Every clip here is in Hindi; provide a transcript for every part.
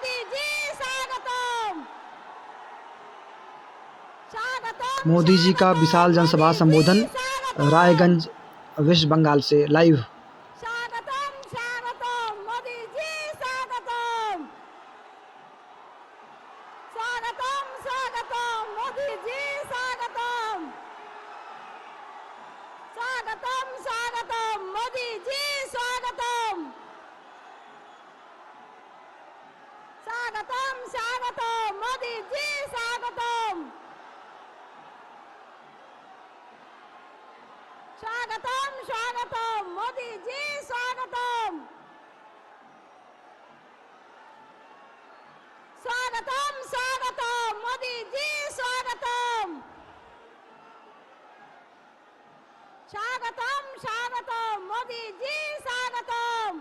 मोदी जी स्वागतम। स्वागतम मोदी जी का विशाल जनसभा संबोधन रायगंज वेस्ट बंगाल से लाइव। स्वागतम स्वागतम मोदी जी स्वागतम। स्वागतम स्वागतम मोदी जी स्वागतम। स्वागतम स्वागतम मोदी जी स्वागतम। स्वागतम स्वागतम मोदी जी स्वागतम। स्वागतम स्वागतम मोदी जी स्वागतम। स्वागतम स्वागतम मोदी जी स्वागतम। स्वागतम स्वागतम मोदी जी स्वागतम।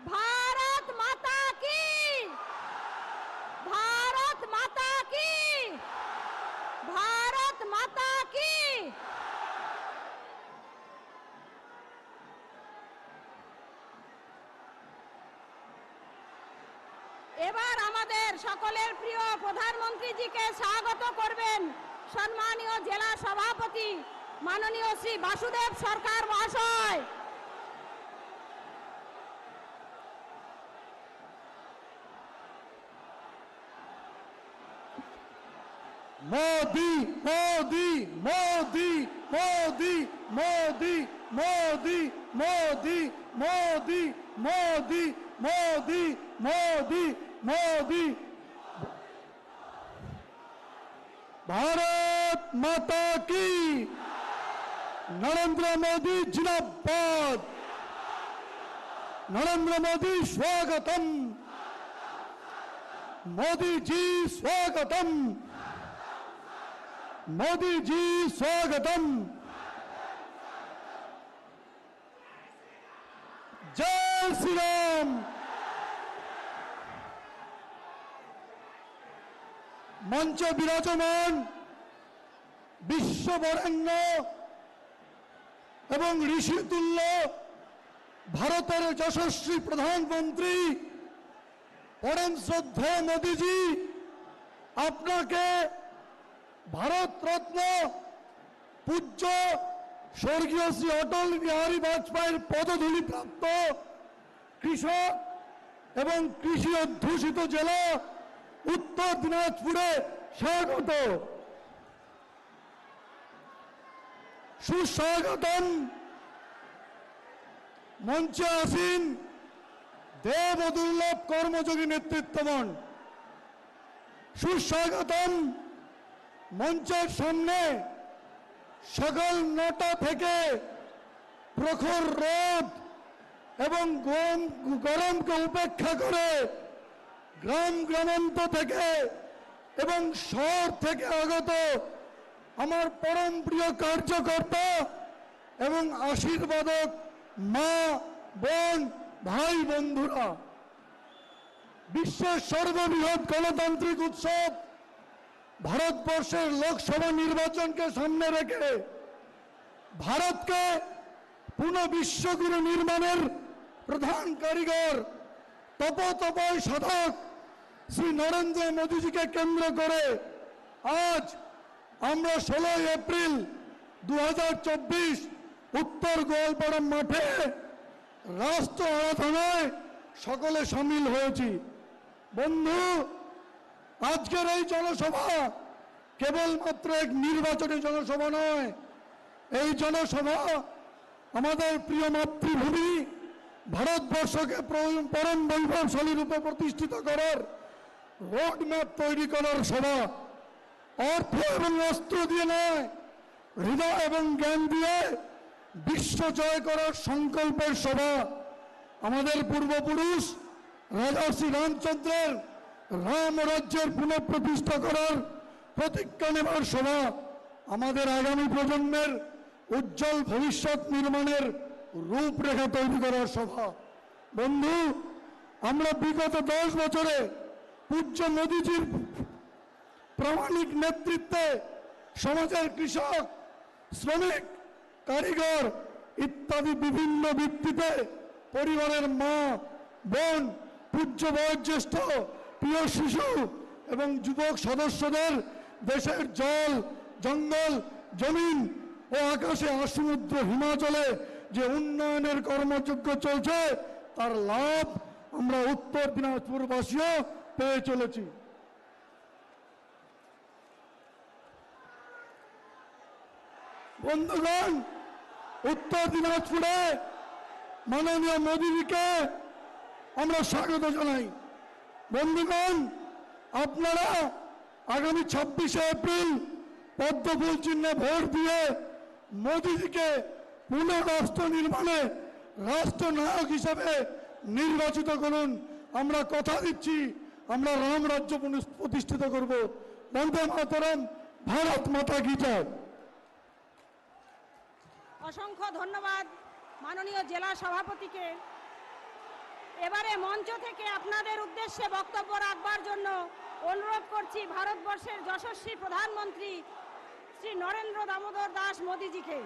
भारत माता की, भारत माता की, भारत माता की। এবার আমাদের সকলের প্রিয় প্রধানমন্ত্রীজিকে স্বাগত করবেন সম্মানীয় জেলা সভাপতি মাননীয় শ্রী বাসুদেব সরকার মহাশয়। मोदी मोदी मोदी मोदी मोदी मोदी मोदी मोदी मोदी मोदी मोदी मोदी। भारत माता की, नरेंद्र मोदी जिंदाबाद, नरेंद्र मोदी स्वागतम, मोदी जी स्वागतम, मोदी जी स्वागतम। जय श्री राम। मंचे विराजमान विश्व बरेण्य एवं ऋषितुल्य भारतेर यशस्वी प्रधानमंत्री परम श्रद्धेय मोदी जी आपनाके भारत रत्न पूज्य स्वर्गीय श्री अटल बिहारी वाजपेयी पदधूलि प्राप्त कृषक एवं कृषि अध्युषित जिला उत्तर दिनाजपुरे स्वागत, सुस्वागतम। मंचे आसीन देव दुर्लभ कर्मयोगी नेतृत्वगण, सुस्वागतम। मंचर सामने सकाल 9टा থেকে प्रखर रोद एवं गरम के उपेक्षा करे ग्राम ग्रामांत থেকে এবং শহর থেকে আগত আমার परम प्रिय कार्यकर्ता एवं आशीर्वादक मा बोन भाई बंधुरा, विश्वेर सर्वबृहत् गणतांत्रिक उत्सव भारतवर्षेर लोकसभा निर्वाचन के सामने रेखे भारत के पुनः विश्वगुरु निर्माणेर प्रधान कारीगर तपोतपय साधक श्री नरेंद्र मोदी जी के केंद्र करे आज আমরা 16 एप्रिल 2024 उत्तर गोलपाड़ा माठे राष्ट्र आराधनाय सकले शामिल হয়েছি। बंधु, आजकेर এই জনসভা কেবলমাত্র এক নির্বাচনী জনসভা নয়, এই জনসভা আমাদের প্রিয় মাতৃভূমি ভারতবর্ষকে পরম বৈভবশালী রূপে প্রতিষ্ঠিত করার রোড ম্যাপ তৈরি করার সভা। अर्थ एवं अस्त्र दिए नय, हृदय एवं ज्ञान दिए विश्व जय करार संकल्पेर सभा। आमादेर पूर्वपुरुष राजा श्री रामचंद्रेर राम राज्येर पुनःप्रतिष्ठा करार प्रतिज्ञा नेবার सभा। आमादेर आगामी प्रजन्मेर उज्जवल भविष्यत निर्माणेर रूपरेखा तैरी करार सभा। बंधु, आमरा विगत 10 बछरे पूज्य मोदीजीर प्रामाणिक नेतृत्वे समाजेर कृषक श्रमिक कारीगर इत्यादि विभिन्न भित्तिते परिवारेर मा बोन পূজ্য বয়োজ্যেষ্ঠ প্রিয় শিশু এবং যুবক সদস্যদের দেশের জল জঙ্গল জমিন ও আকাশে সমুদ্র হিমাচলে যে উন্নয়নের কর্মযজ্ঞ চলছে তার লাভ আমরা উত্তর দিনাজপুরবাসীও পেয়ে চলেছি। বন্ধুগণ, উত্তর দিনাজপুরে মাননীয় মোদীজিকে আমরা স্বাগত জানাই। বন্ধুগণ, আপনারা আগামী 26শে এপ্রিল পদ্মফুল চিহ্নে ভোট দিয়ে মোদীজিকে পুনঃ রাষ্ট্র নির্মাণে রাষ্ট্রনায়ক হিসেবে নির্বাচিত করুন। আমরা কথা দিচ্ছি, আমরা রাম রাজ্য প্রতিষ্ঠিত করব। বন্দে মাতরম, ভারত মাতা কি জয়। অসংখ্য ধন্যবাদ মাননীয় জেলা সভাপতিকে। এবারে মঞ্চ থেকে আপনাদের উদ্দেশ্যে বক্তব্য রাখবার জন্য অনুরোধ করছি ভারতবর্ষের যশস্বী প্রধানমন্ত্রী শ্রী নরেন্দ্র দামোদর দাস মোদীজিকে।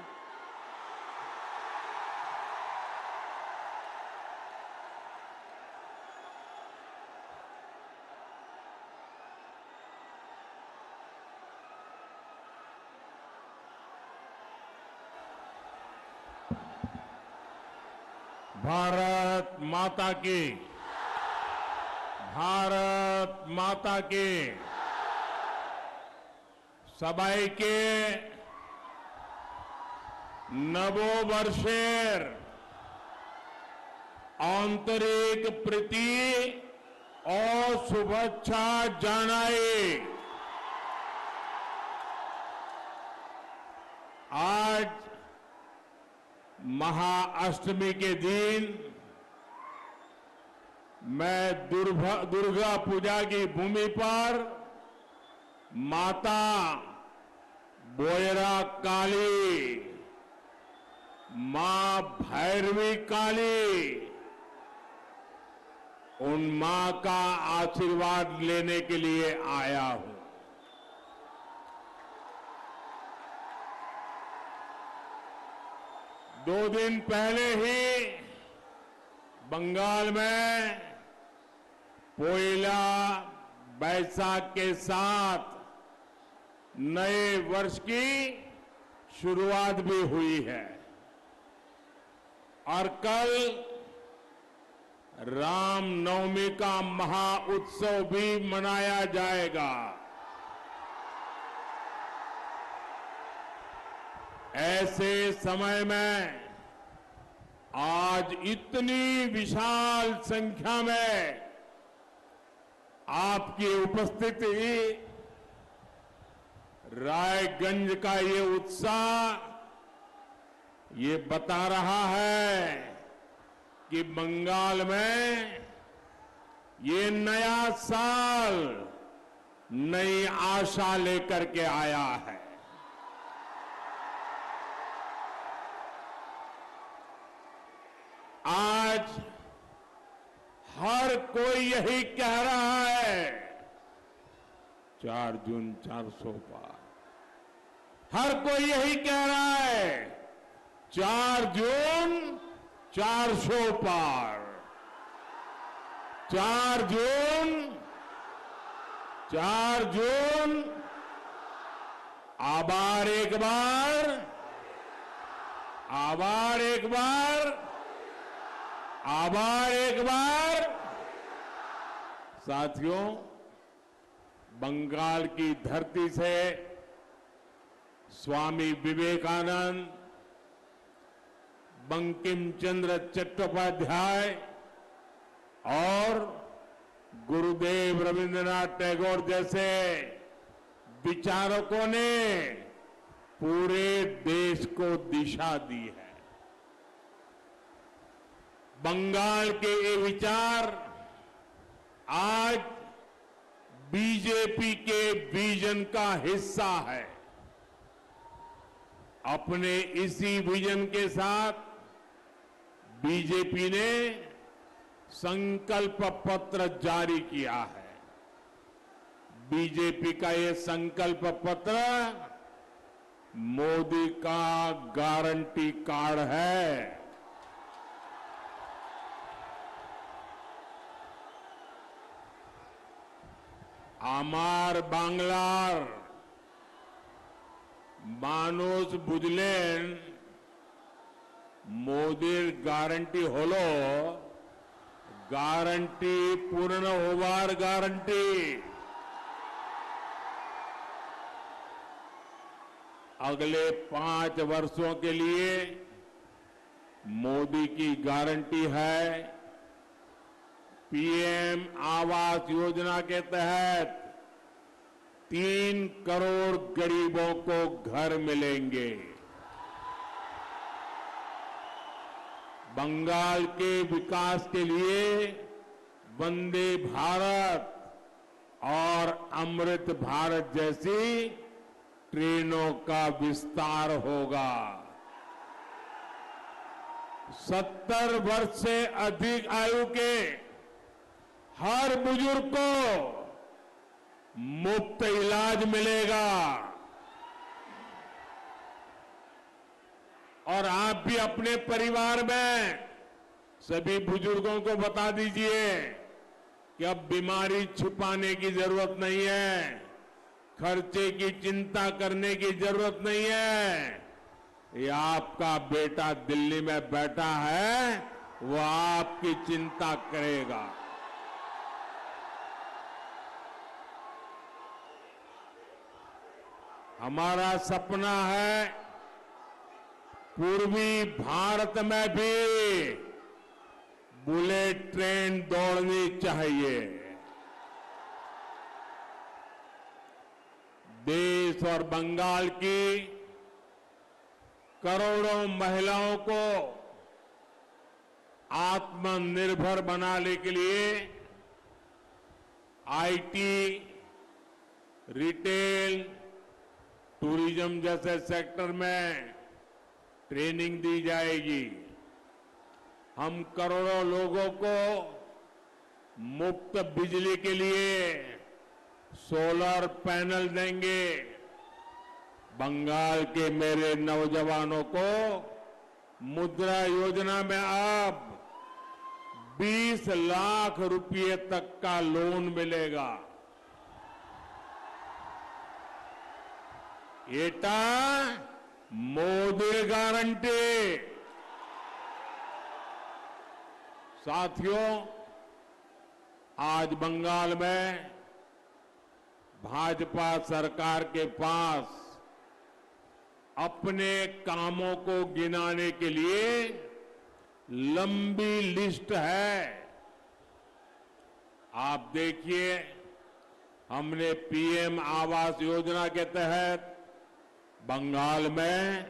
भारत माता की, भारत माता की। सबाइके नवो वर्षेर आंतरिक प्रीति और शुभेच्छा जानाई। आज महाअष्टमी के दिन मैं दुर्गा पूजा की भूमि पर माता बोयरा काली, मां भैरवी काली, उन मां का आशीर्वाद लेने के लिए आया हूं। दो दिन पहले ही बंगाल में पोइला बैसाख के साथ नए वर्ष की शुरुआत भी हुई है और कल रामनवमी का महाउत्सव भी मनाया जाएगा। ऐसे समय में आज इतनी विशाल संख्या में आपकी उपस्थिति, रायगंज का ये उत्साह ये बता रहा है कि बंगाल में ये नया साल नई आशा लेकर के आया है। आज हर कोई यही कह रहा है 4 जून 400 पार। हर कोई यही कह रहा है 4 जून 400 पार। 4 जून आभार एक बार, आभार एक बार, आभार एक बार। साथियों, बंगाल की धरती से स्वामी विवेकानंद, बंकिम चंद्र चट्टोपाध्याय और गुरुदेव रविंद्रनाथ टैगोर जैसे विचारकों ने पूरे देश को दिशा दी है। बंगाल के ये विचार आज बीजेपी के विजन का हिस्सा है। अपने इसी विजन के साथ बीजेपी ने संकल्प पत्र जारी किया है। बीजेपी का ये संकल्प पत्र मोदी का गारंटी कार्ड है। আমার বাংলার মানুষ বুঝলেন মোদির গ্যারান্টি হলো গ্যারান্টি পূর্ণ হওয়ার গ্যারান্টি। अगले 5 वर्षों के लिए मोदी की गारंटी है पीएम आवास योजना के तहत 3 करोड़ गरीबों को घर मिलेंगे। बंगाल के विकास के लिए वंदे भारत और अमृत भारत जैसी ट्रेनों का विस्तार होगा। 70 वर्ष से अधिक आयु के हर बुजुर्ग को मुफ्त इलाज मिलेगा। और आप भी अपने परिवार में सभी बुजुर्गों को बता दीजिए कि अब बीमारी छुपाने की जरूरत नहीं है, खर्चे की चिंता करने की जरूरत नहीं है। ये आपका बेटा दिल्ली में बैठा है, वो आपकी चिंता करेगा। हमारा सपना है पूर्वी भारत में भी बुलेट ट्रेन दौड़नी चाहिए। देश और बंगाल की करोड़ों महिलाओं को आत्मनिर्भर बनाने के लिए आईटी, रिटेल, टूरिज्म जैसे सेक्टर में ट्रेनिंग दी जाएगी। हम करोड़ों लोगों को मुफ्त बिजली के लिए सोलर पैनल देंगे। बंगाल के मेरे नौजवानों को मुद्रा योजना में अब 20 लाख रुपए तक का लोन मिलेगा। एटा मोदी गारंटी। साथियों, आज बंगाल में भाजपा सरकार के पास अपने कामों को गिनाने के लिए लंबी लिस्ट है। आप देखिए, हमने पीएम आवास योजना के तहत बंगाल में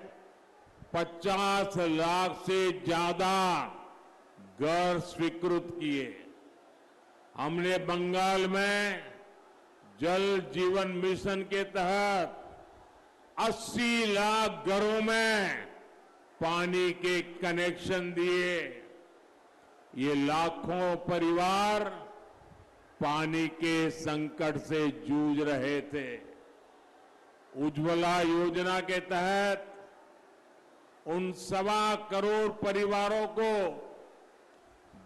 50 लाख से ज्यादा घर स्वीकृत किए। हमने बंगाल में जल जीवन मिशन के तहत 80 लाख घरों में पानी के कनेक्शन दिए। ये लाखों परिवार पानी के संकट से जूझ रहे थे। उज्ज्वला योजना के तहत उन 1.25 करोड़ परिवारों को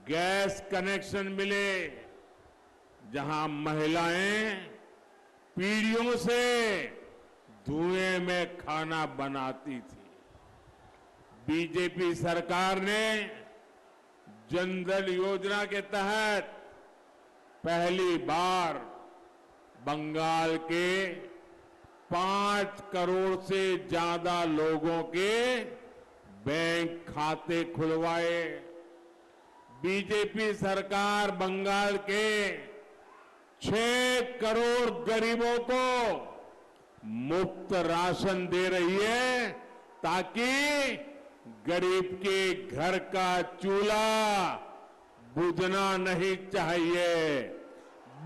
गैस कनेक्शन मिले जहां महिलाएं पीढ़ियों से धुएं में खाना बनाती थी। बीजेपी सरकार ने जनधन योजना के तहत पहली बार बंगाल के 5 करोड़ से ज्यादा लोगों के बैंक खाते खुलवाए। बीजेपी सरकार बंगाल के 6 करोड़ गरीबों को मुफ्त राशन दे रही है ताकि गरीब के घर का चूल्हा बुझना नहीं चाहिए,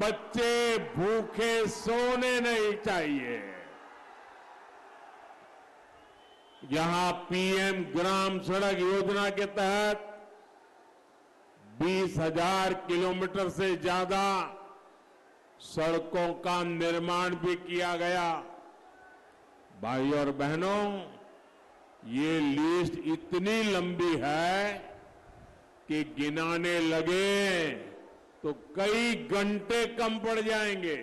बच्चे भूखे सोने नहीं चाहिए। यहां पीएम ग्राम सड़क योजना के तहत 20,000 किलोमीटर से ज्यादा सड़कों का निर्माण भी किया गया। भाई और बहनों, ये लिस्ट इतनी लंबी है कि गिनाने लगे तो कई घंटे कम पड़ जाएंगे।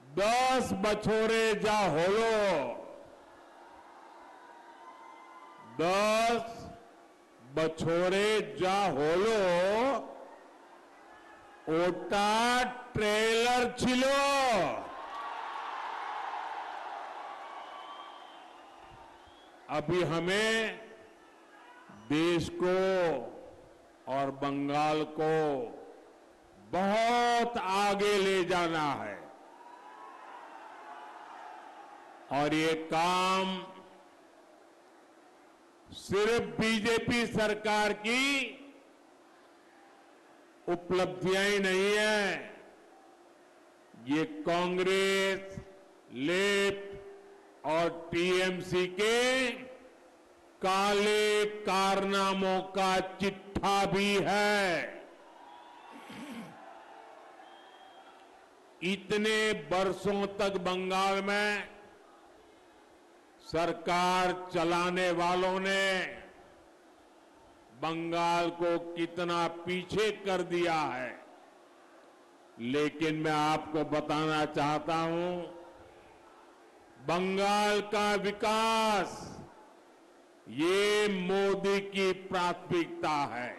10 बछोरे जा होलो 10 बछोरे जा होलो ओटा ट्रेलर छिलो। अभी हमें देश को और बंगाल को बहुत आगे ले जाना है और ये काम सिर्फ बीजेपी सरकार की उपलब्धियां ही नहीं है, ये कांग्रेस, लेफ्ट और टीएमसी के काले कारनामों का चिट्ठा भी है। इतने वर्षों तक बंगाल में सरकार चलाने वालों ने बंगाल को कितना पीछे कर दिया है, लेकिन मैं आपको बताना चाहता हूं, बंगाल का विकास ये मोदी की प्राथमिकता है।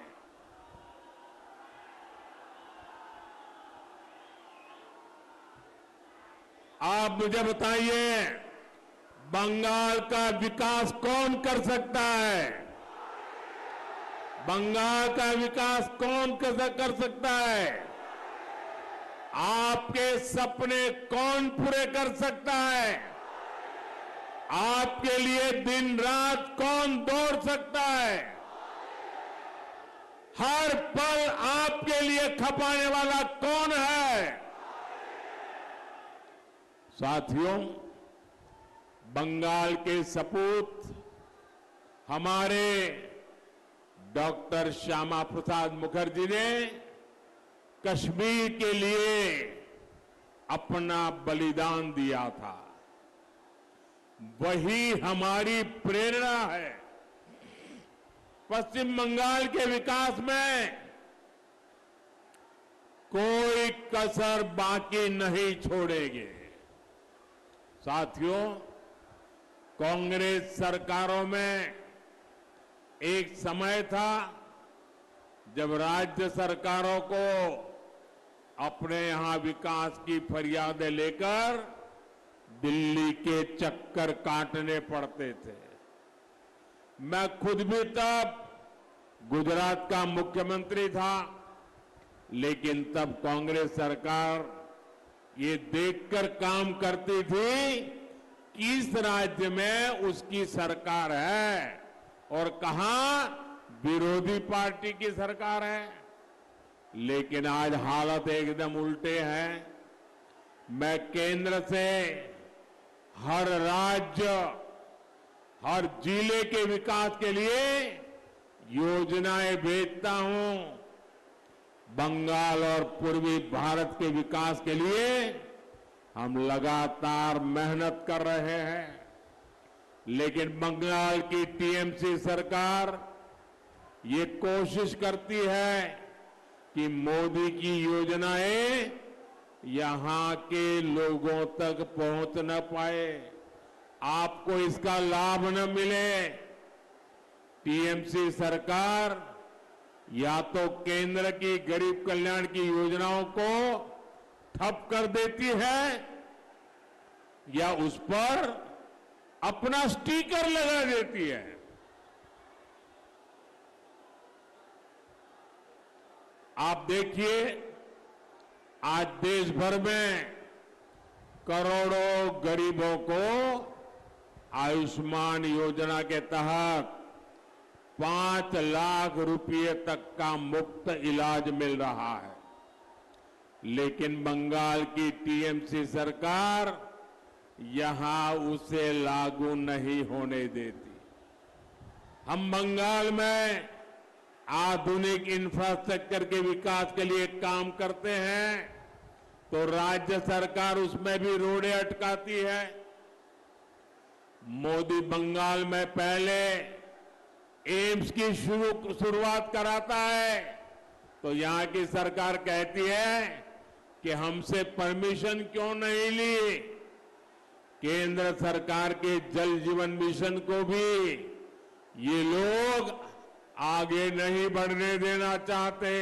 आप मुझे बताइए, बंगाल का विकास कौन कर सकता है? बंगाल का विकास कौन कर सकता है? आपके सपने कौन पूरे कर सकता है? आपके लिए दिन रात कौन दौड़ सकता है? हर पल आपके लिए खपाने वाला कौन है? साथियों, बंगाल के सपूत हमारे डॉक्टर श्यामा प्रसाद मुखर्जी ने कश्मीर के लिए अपना बलिदान दिया था। वही हमारी प्रेरणा है। पश्चिम बंगाल के विकास में कोई कसर बाकी नहीं छोड़ेंगे। साथियों, कांग्रेस सरकारों में एक समय था जब राज्य सरकारों को अपने यहां विकास की फरियादें लेकर दिल्ली के चक्कर काटने पड़ते थे। मैं खुद भी तब गुजरात का मुख्यमंत्री था, लेकिन तब कांग्रेस सरकार ये देखकर काम करती थी कि इस राज्य में उसकी सरकार है और कहां विरोधी पार्टी की सरकार है। लेकिन आज हालत एकदम उल्टे हैं। मैं केंद्र से हर राज्य, हर जिले के विकास के लिए योजनाएं भेजता हूं। बंगाल और पूर्वी भारत के विकास के लिए हम लगातार मेहनत कर रहे हैं, लेकिन बंगाल की टीएमसी सरकार ये कोशिश करती है कि मोदी की योजनाएं यहां के लोगों तक पहुंच न पाए, आपको इसका लाभ न मिले। टीएमसी सरकार या तो केंद्र की गरीब कल्याण की योजनाओं को ठप कर देती है या उस पर अपना स्टिकर लगा देती है। आप देखिए, आज देश भर में करोड़ों गरीबों को आयुष्मान योजना के तहत 5 लाख रुपए तक का मुफ्त इलाज मिल रहा है, लेकिन बंगाल की टीएमसी सरकार यहां उसे लागू नहीं होने देती। हम बंगाल में आधुनिक इंफ्रास्ट्रक्चर के विकास के लिए काम करते हैं तो राज्य सरकार उसमें भी रोड़े अटकाती है। मोदी बंगाल में पहले एम्स की शुरुआत कराता है तो यहां की सरकार कहती है कि हमसे परमिशन क्यों नहीं ली। केंद्र सरकार के जल जीवन मिशन को भी ये लोग आगे नहीं बढ़ने देना चाहते।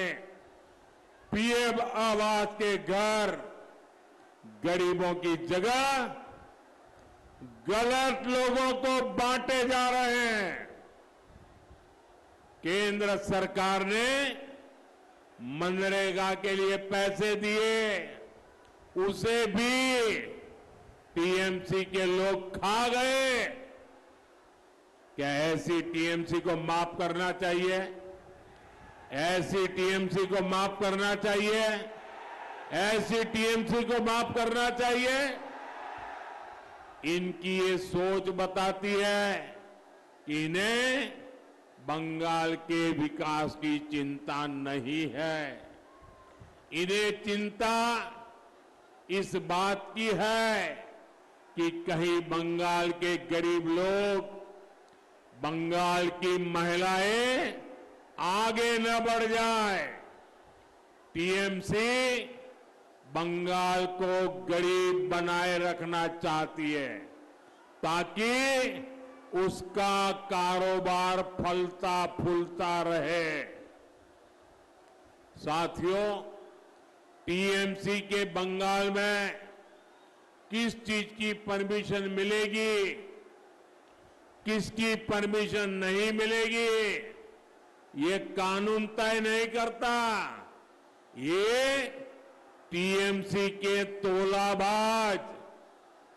पीएम आवास के घर गरीबों की जगह गलत लोगों को बांटे जा रहे हैं। केंद्र सरकार ने मनरेगा के लिए पैसे दिए, उसे भी टीएमसी के लोग खा गए। क्या ऐसी टीएमसी को माफ करना चाहिए? ऐसी टीएमसी को माफ करना चाहिए? ऐसी टीएमसी को माफ करना चाहिए? इनकी ये सोच बताती है कि इन्हें बंगाल के विकास की चिंता नहीं है। इन्हें चिंता इस बात की है कि कहीं बंगाल के गरीब लोग, बंगाल की महिलाएं आगे न बढ़ जाए। टीएमसी बंगाल को गरीब बनाए रखना चाहती है ताकि उसका कारोबार फलता फूलता रहे। साथियों, टीएमसी के बंगाल में किस चीज की परमिशन मिलेगी, किसकी परमिशन नहीं मिलेगी, ये कानून तय नहीं करता। ये टीएमसी के तोलाबाज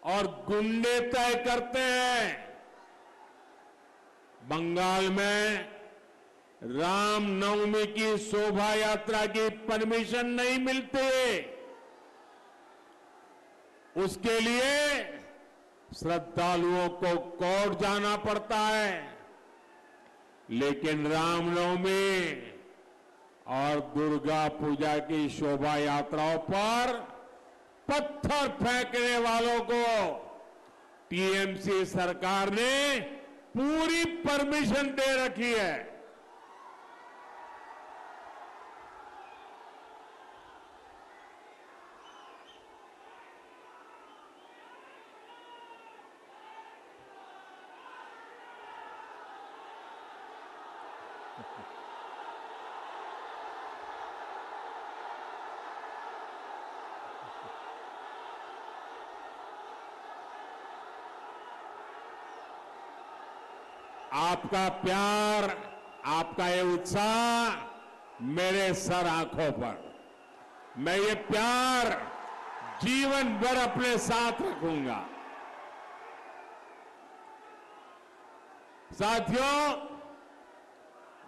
और गुंडे तय करते हैं। बंगाल में रामनवमी की शोभा यात्रा की परमिशन नहीं मिलती। उसके लिए श्रद्धालुओं को कोर्ट जाना पड़ता है। लेकिन रामनवमी और दुर्गा पूजा की शोभा यात्राओं पर पत्थर फेंकने वालों को टीएमसी सरकार ने पूरी परमिशन दे रखी है। आपका प्यार, आपका ये उत्साह मेरे सर आंखों पर, मैं ये प्यार जीवन भर अपने साथ रखूंगा। साथियों,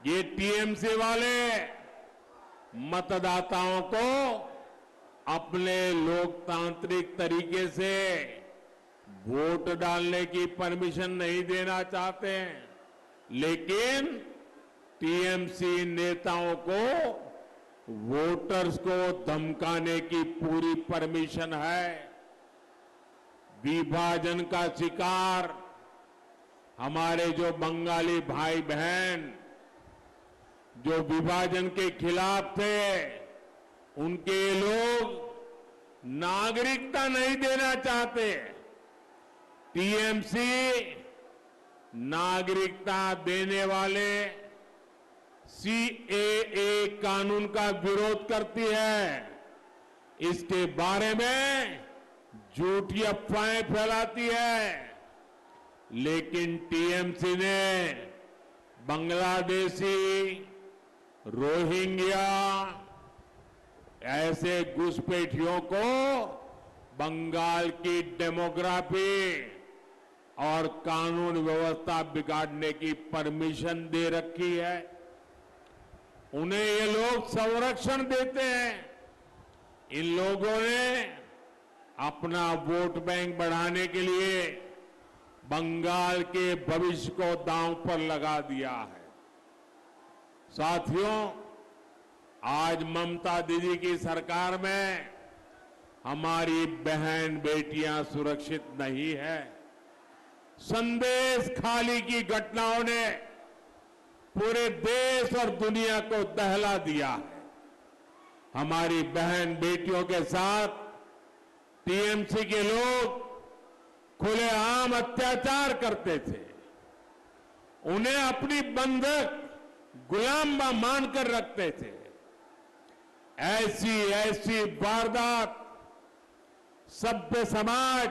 ये टीएमसी वाले मतदाताओं को अपने लोकतांत्रिक तरीके से वोट डालने की परमिशन नहीं देना चाहते हैं, लेकिन टीएमसी नेताओं को वोटर्स को धमकाने की पूरी परमिशन है। विभाजन का शिकार हमारे जो बंगाली भाई बहन जो विभाजन के खिलाफ थे, उनके लोग नागरिकता नहीं देना चाहते। टीएमसी नागरिकता देने वाले सीएए कानून का विरोध करती है। इसके बारे में झूठी अफवाहें फैलाती है। लेकिन टीएमसी ने बांग्लादेशी, रोहिंग्या ऐसे घुसपैठियों को बंगाल की डेमोग्राफी और कानून व्यवस्था बिगाड़ने की परमिशन दे रखी है। उन्हें ये लोग संरक्षण देते हैं। इन लोगों ने अपना वोट बैंक बढ़ाने के लिए बंगाल के भविष्य को दांव पर लगा दिया है। साथियों, आज ममता दीदी की सरकार में हमारी बहन बेटियां सुरक्षित नहीं है। संदेश खाली की घटनाओं ने पूरे देश और दुनिया को दहला दिया है। हमारी बहन बेटियों के साथ टीएमसी के लोग खुलेआम अत्याचार करते थे, उन्हें अपनी बंधक गुलाम मानकर रखते थे। ऐसी ऐसी वारदात सभ्य समाज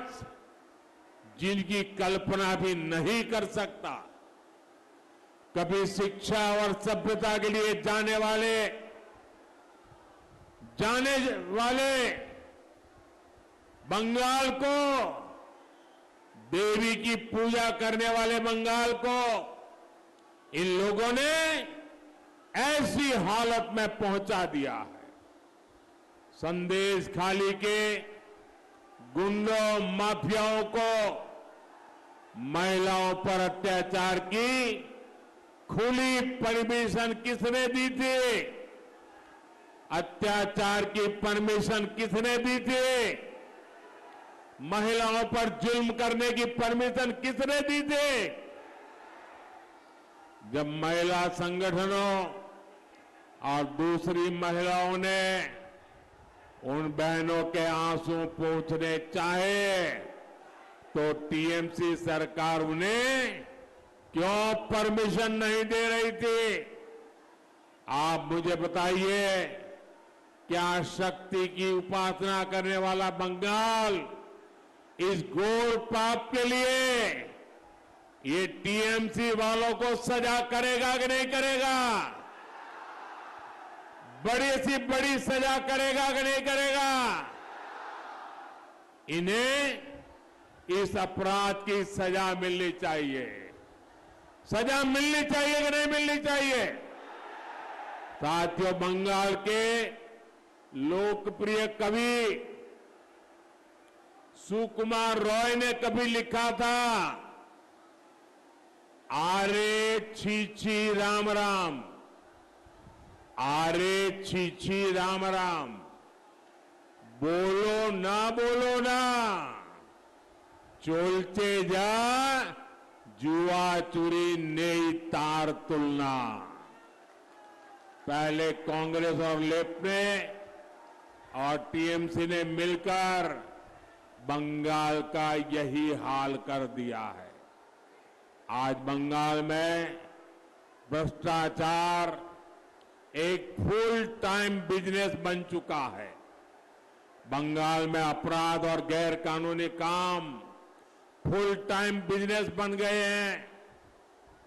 जिनकी कल्पना भी नहीं कर सकता। कभी शिक्षा और सभ्यता के लिए जाने वाले बंगाल को, देवी की पूजा करने वाले बंगाल को इन लोगों ने ऐसी हालत में पहुंचा दिया है। संदेश खाली के गुंडों माफियाओं को महिलाओं पर अत्याचार की खुली परमिशन किसने दी थी? अत्याचार की परमिशन किसने दी थी? महिलाओं पर जुल्म करने की परमिशन किसने दी थी? जब महिला संगठनों और दूसरी महिलाओं ने उन बहनों के आंसू पोंछने चाहे तो टीएमसी सरकार उन्हें क्यों परमिशन नहीं दे रही थी? आप मुझे बताइए, क्या शक्ति की उपासना करने वाला बंगाल इस घोर पाप के लिए ये टीएमसी वालों को सजा करेगा कि नहीं करेगा? बड़ी सी बड़ी सजा करेगा कि नहीं करेगा? इन्हें इस अपराध की सजा मिलनी चाहिए। सजा मिलनी चाहिए कि नहीं मिलनी चाहिए? साथियों, बंगाल के लोकप्रिय कवि सुकुमार रॉय ने कभी लिखा था, आरे छी राम राम, आरे छी राम राम, बोलो ना चोलते जा जुआ चुरी नेई तार तुलना। पहले कांग्रेस और लेफ्ट ने और टीएमसी ने मिलकर बंगाल का यही हाल कर दिया है। आज बंगाल में भ्रष्टाचार एक फुल टाइम बिजनेस बन चुका है। बंगाल में अपराध और गैर कानूनी काम फुल टाइम बिजनेस बन गए हैं।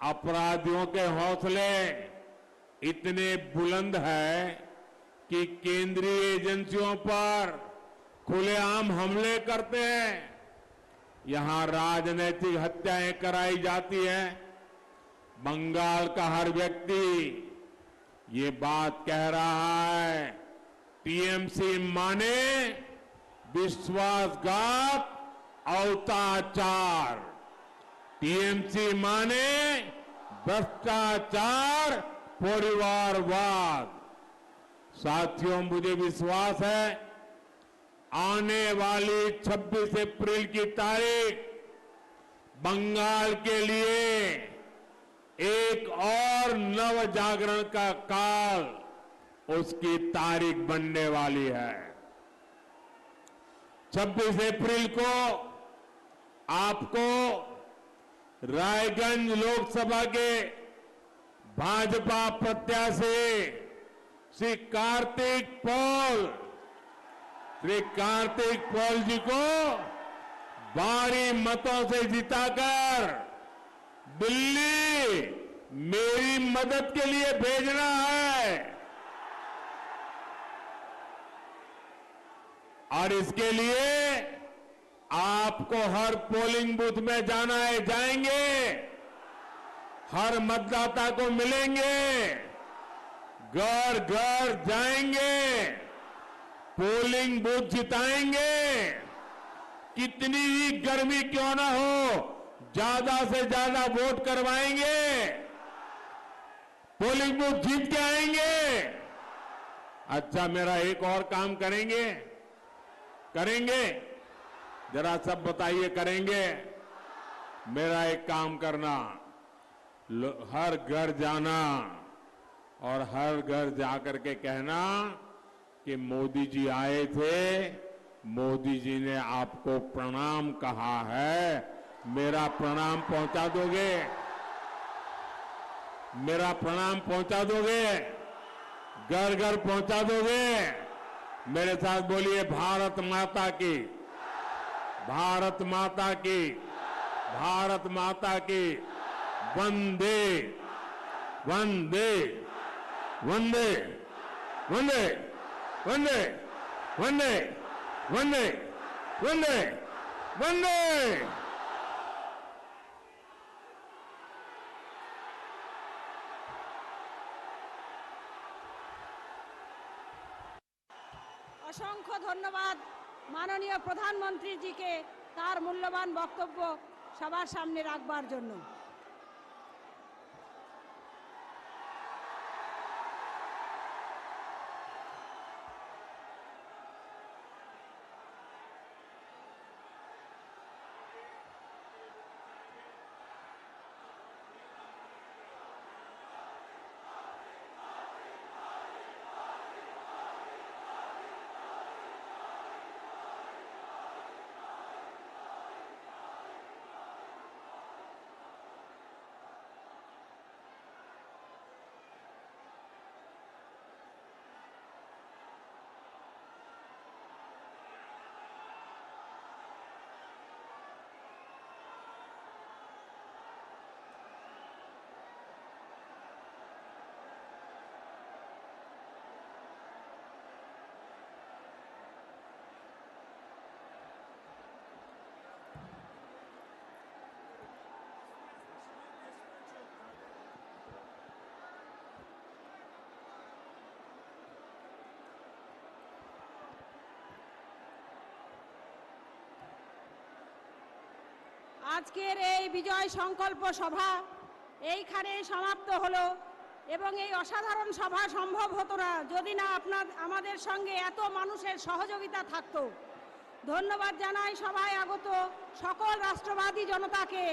अपराधियों के हौसले इतने बुलंद है कि केंद्रीय एजेंसियों पर खुलेआम हमले करते हैं। यहां राजनीतिक हत्याएं कराई जाती हैं। बंगाल का हर व्यक्ति ये बात कह रहा है, टीएमसी माने विश्वासघात, अत्याचार। टीएमसी माने भ्रष्टाचार, परिवारवाद। साथियों, मुझे विश्वास है आने वाली 26 अप्रैल की तारीख बंगाल के लिए एक और नव जागरण का काल उसकी तारीख बनने वाली है। 26 अप्रैल को आपको रायगंज लोकसभा के भाजपा प्रत्याशी श्री कार्तिक पॉल जी को भारी मतों से जिताकर दिल्ली मेरी मदद के लिए भेजना है। और इसके लिए आपको हर पोलिंग बूथ में जाना है, जाएंगे, हर मतदाता को मिलेंगे, घर घर जाएंगे, पोलिंग बूथ जिताएंगे। कितनी ही गर्मी क्यों ना हो, ज्यादा से ज्यादा वोट करवाएंगे, पोलिंग बूथ जीत के आएंगे। अच्छा, मेरा एक और काम करेंगे जरा सब बताइए, करेंगे? मेरा एक काम करना, हर घर जाना और हर घर जाकर के कहना, कि मोदी जी आए थे, मोदी जी ने आपको प्रणाम कहा है। मेरा प्रणाम पहुंचा दोगे? मेरा प्रणाम पहुंचा दोगे? घर घर पहुंचा दोगे? मेरे साथ बोलिए, भारत माता की, भारत माता की, भारत माता की, वंदे वंदे वंदे वंदे वंदे वंदे वंदे वंदे वंदे। অসংখ্য ধন্যবাদ মাননীয় প্রধানমন্ত্রীজিকে তার মূল্যবান বক্তব্য সবার সামনে রাখবার জন্য। আজকের এই বিজয় সংকল্প সভা এইখানে সমাপ্ত হলো এবং এই অসাধারণ সভা সম্ভব হতো না যদি না আমাদের সঙ্গে এত মানুষের সহযোগিতা থাকতো। ধন্যবাদ জানাই সভায় আগত সকল রাষ্ট্রবাদী জনতাকে।